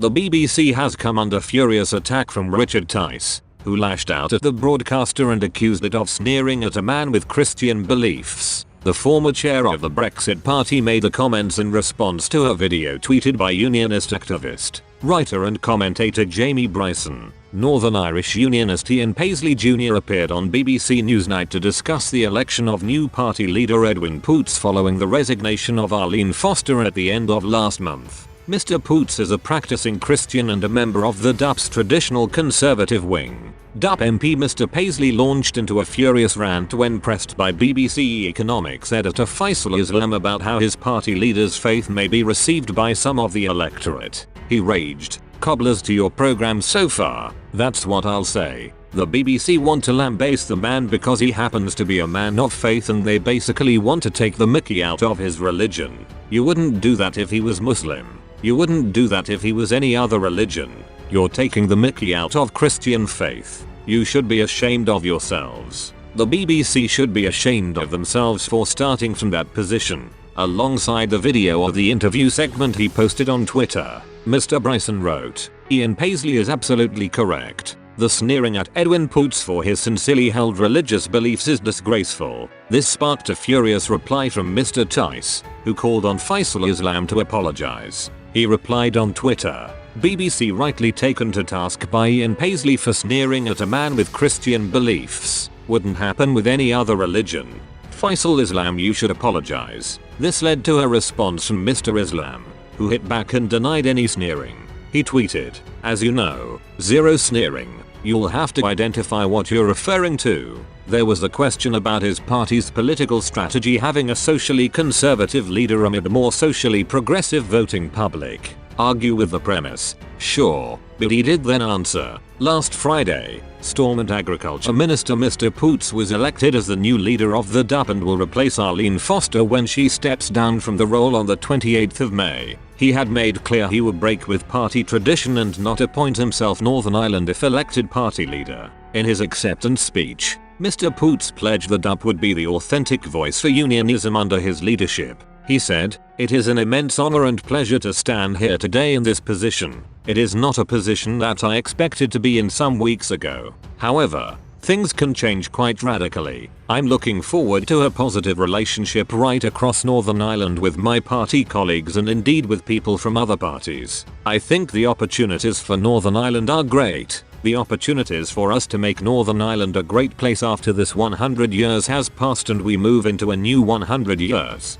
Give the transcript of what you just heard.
The BBC has come under furious attack from Richard Tice, who lashed out at the broadcaster and accused it of sneering at a man with Christian beliefs. The former chair of the Brexit Party made the comments in response to a video tweeted by unionist activist, writer and commentator Jamie Bryson. Northern Irish unionist Ian Paisley Jr. appeared on BBC Newsnight to discuss the election of new party leader Edwin Poots following the resignation of Arlene Foster at the end of last month. Mr. Poots is a practicing Christian and a member of the DUP's traditional conservative wing. DUP MP Mr. Paisley launched into a furious rant when pressed by BBC Economics editor Faisal Islam about how his party leader's faith may be received by some of the electorate. He raged, "Cobblers to your program so far, that's what I'll say. The BBC want to lambaste the man because he happens to be a man of faith and they basically want to take the mickey out of his religion. You wouldn't do that if he was Muslim. You wouldn't do that if he was any other religion. You're taking the mickey out of Christian faith. You should be ashamed of yourselves. The BBC should be ashamed of themselves for starting from that position." Alongside the video of the interview segment he posted on Twitter, Mr. Bryson wrote, "Ian Paisley is absolutely correct. The sneering at Edwin Poots for his sincerely held religious beliefs is disgraceful." This sparked a furious reply from Mr. Tice, who called on Faisal Islam to apologize. He replied on Twitter, "BBC rightly taken to task by Ian Paisley for sneering at a man with Christian beliefs. Wouldn't happen with any other religion. Faisal Islam, you should apologize." This led to a response from Mr. Islam, who hit back and denied any sneering. He tweeted, "As you know, zero sneering. You'll have to identify what you're referring to." There was a question about his party's political strategy having a socially conservative leader amid a more socially progressive voting public. Argue with the premise, sure, but he did then answer, "Last Friday, Stormont Agriculture Minister Mr. Poots was elected as the new leader of the DUP and will replace Arlene Foster when she steps down from the role on the 28th of May. He had made clear he would break with party tradition and not appoint himself Northern Ireland if elected party leader." In his acceptance speech, Mr. Poots pledged the DUP would be the authentic voice for unionism under his leadership. He said, "It is an immense honor and pleasure to stand here today in this position. It is not a position that I expected to be in some weeks ago. However, things can change quite radically. I'm looking forward to a positive relationship right across Northern Ireland with my party colleagues and indeed with people from other parties. I think the opportunities for Northern Ireland are great. The opportunities for us to make Northern Ireland a great place after this 100 years has passed and we move into a new 100 years.